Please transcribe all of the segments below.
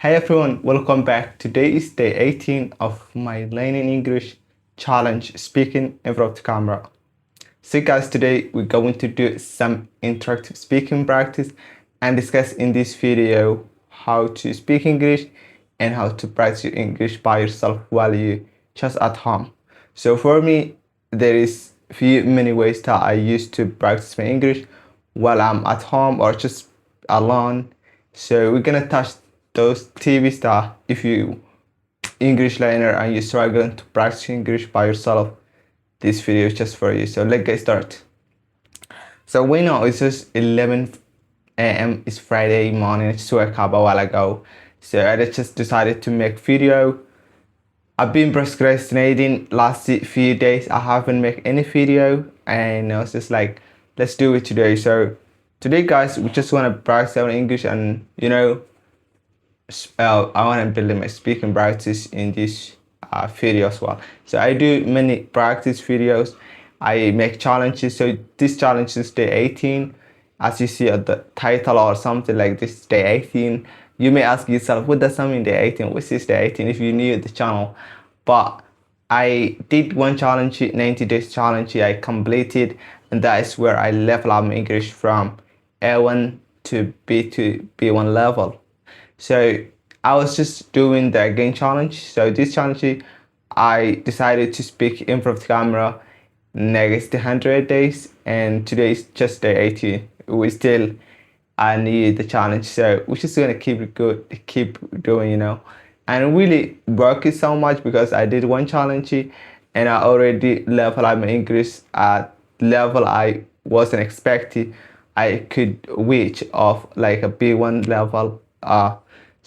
Hey everyone, welcome back. Today is day 18 of my Learning English challenge, speaking in front of the camera. So guys, today we're going to do some interactive speaking practice and discuss in this video how to speak English and how to practice your English by yourself while you just at home. So for me, there is many ways that I use to practice my English while I'm at home or just alone. So we're gonna touch those tips that if you English learner and you're struggling to practice English by yourself, this video is just for you. So let's get started. So we know it's just 11 a.m. It's Friday morning. I just woke up a while ago. So I just decided to make video. I've been procrastinating last few days. I haven't made any video and I was just like, let's do it today. So today guys, we just want to practice our English and I want to build my speaking practice in this video as well. So I do many practice videos. I make challenges. So this challenge is day 18. As you see at the title or something like this, day 18. You may ask yourself, what does that mean, day 18? What is day 18 if you're new to the channel? But I did one challenge, 90 days challenge I completed, and that is where I level up my English from A1 to B1 level. So I was just doing the again challenge. So this challenge, I decided to speak in front of the camera next 100 days, and today is just day 18. We still need the challenge, so we're just gonna keep it good, keep doing, and really work it so much because I did one challenge and I already level up my English at level I wasn't expecting I could reach of like a B1 level.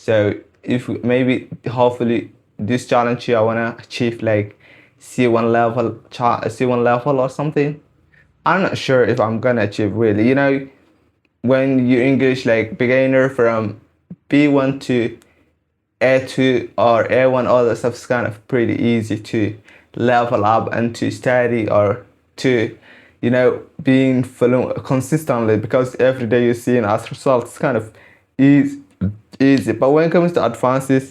So if maybe hopefully this challenge I wanna achieve like C1 level or something. I'm not sure if I'm gonna achieve really. When you English like beginner from B1 to A2 or A1, all that stuff is kind of pretty easy to level up and to study or to being fluent consistently, because every day you see an as results kind of easy. But when it comes to advances,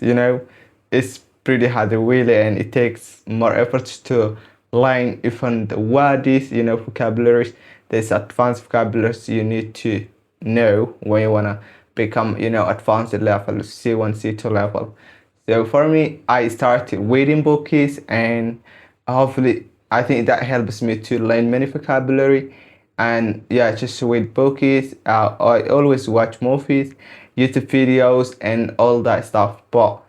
it's pretty hard really, and it takes more effort to learn even the words, vocabularies. There's advanced vocabularies you need to know when you wanna become, advanced level, C1, C2 level. So for me, I started reading books, and hopefully I think that helps me to learn many vocabulary. And yeah, just read books. I always watch movies, YouTube videos, and all that stuff. But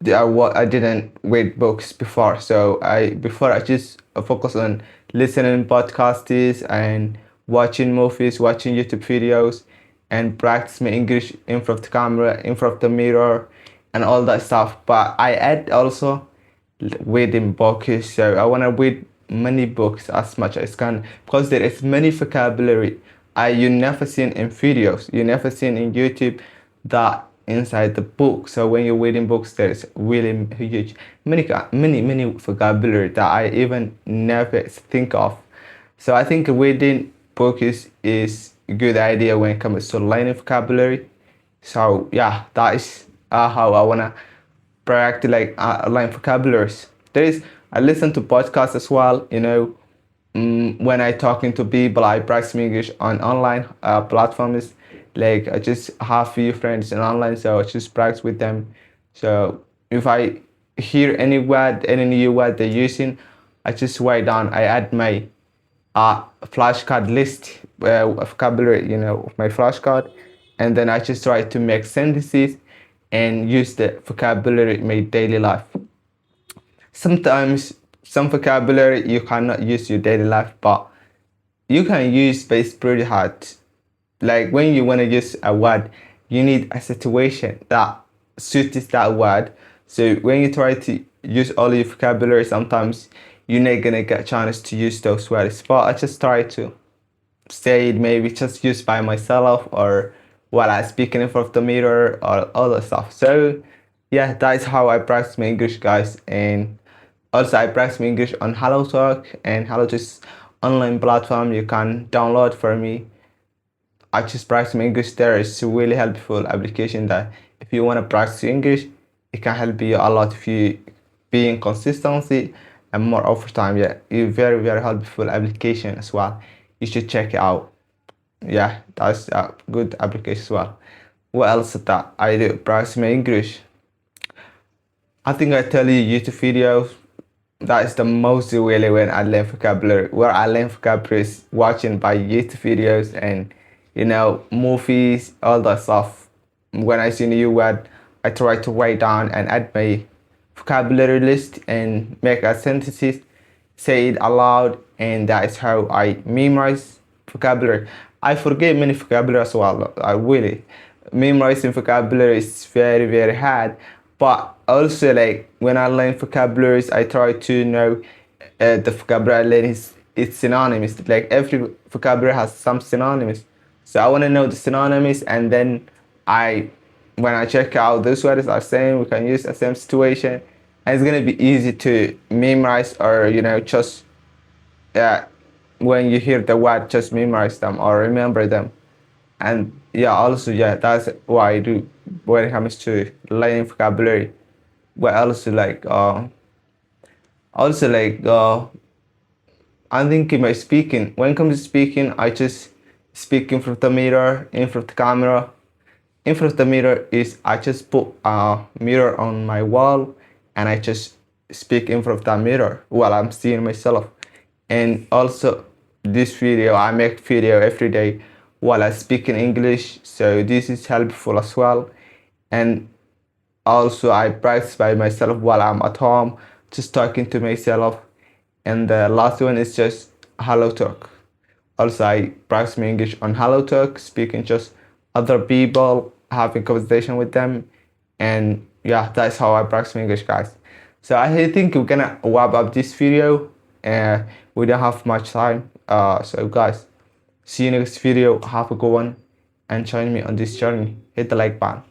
I didn't read books before. So I just focus on listening podcasts and watching movies, watching YouTube videos, and practice my English in front of the camera, in front of the mirror, and all that stuff. But I add also reading books. So I want to read many books as much as can, because there is many vocabulary you never seen in videos, you never seen in YouTube, that inside the book. So when you're reading books, there's really huge many vocabulary that I even never think of. So I think reading books is a good idea when it comes to learning vocabulary. So yeah, that is how I wanna practice learn vocabularies. I listen to podcasts as well. When I talking to people, I practice English on online platforms. Like I just have few friends in online, so I just practice with them. So if I hear any new word they're using, I just write down. I add my flashcard list of vocabulary, of my flashcard, and then I just try to make sentences and use the vocabulary in my daily life. Sometimes some vocabulary you cannot use your daily life, but you can use, but it's pretty hard. Like when you want to use a word, you need a situation that suits that word. So when you try to use all your vocabulary, sometimes you're not gonna get a chance to use those words. But I just try to say it, maybe just use by myself or while I speaking in front of the mirror or all that stuff. So yeah, that is how I practice my English, guys. And also I practice my English on HelloTalk, and HelloTalk is online platform you can download for me. I just practice my English there. It's a really helpful application that if you want to practice English, it can help you a lot if you being consistency and more over time. Yeah, it's very helpful application as well. You should check it out. Yeah, that's a good application as well. What else that I do practice my English? I think I tell you YouTube videos. That is the most really when I learn vocabulary. Where I learn vocabulary is watching by YouTube videos and movies, all that stuff. When I see a new word, I try to write down and add my vocabulary list and make a sentences, say it aloud, and that is how I memorize vocabulary. I forget many vocabulary as well. I really memorizing vocabulary is very hard, but also like when I learn vocabularies, I try to know the vocabulary I learn is it's synonymous. Like every vocabulary has some synonyms, so I want to know the synonyms, and then when I check out those words are same, we can use the same situation, and it's gonna be easy to memorize or just when you hear the word, just memorize them or remember them. And yeah, also yeah, that's what I do when it comes to learning vocabulary. What else like also like I think in my speaking, when it comes to speaking, I just speak in front of the mirror, in front of the camera. In front of the mirror is I just put a mirror on my wall and I just speak in front of that mirror while I'm seeing myself. And also this video, I make video every day while I speak in English, so this is helpful as well. And also I practice by myself while I'm at home, just talking to myself. And the last one is just hello talk. Also I practice my English on hello talk, speaking just other people, having conversation with them. And yeah, that's how I practice my English, guys. So I think we're gonna wrap up this video. We don't have much time, so guys, see you next video. Have a good one and join me on this journey. Hit the like button.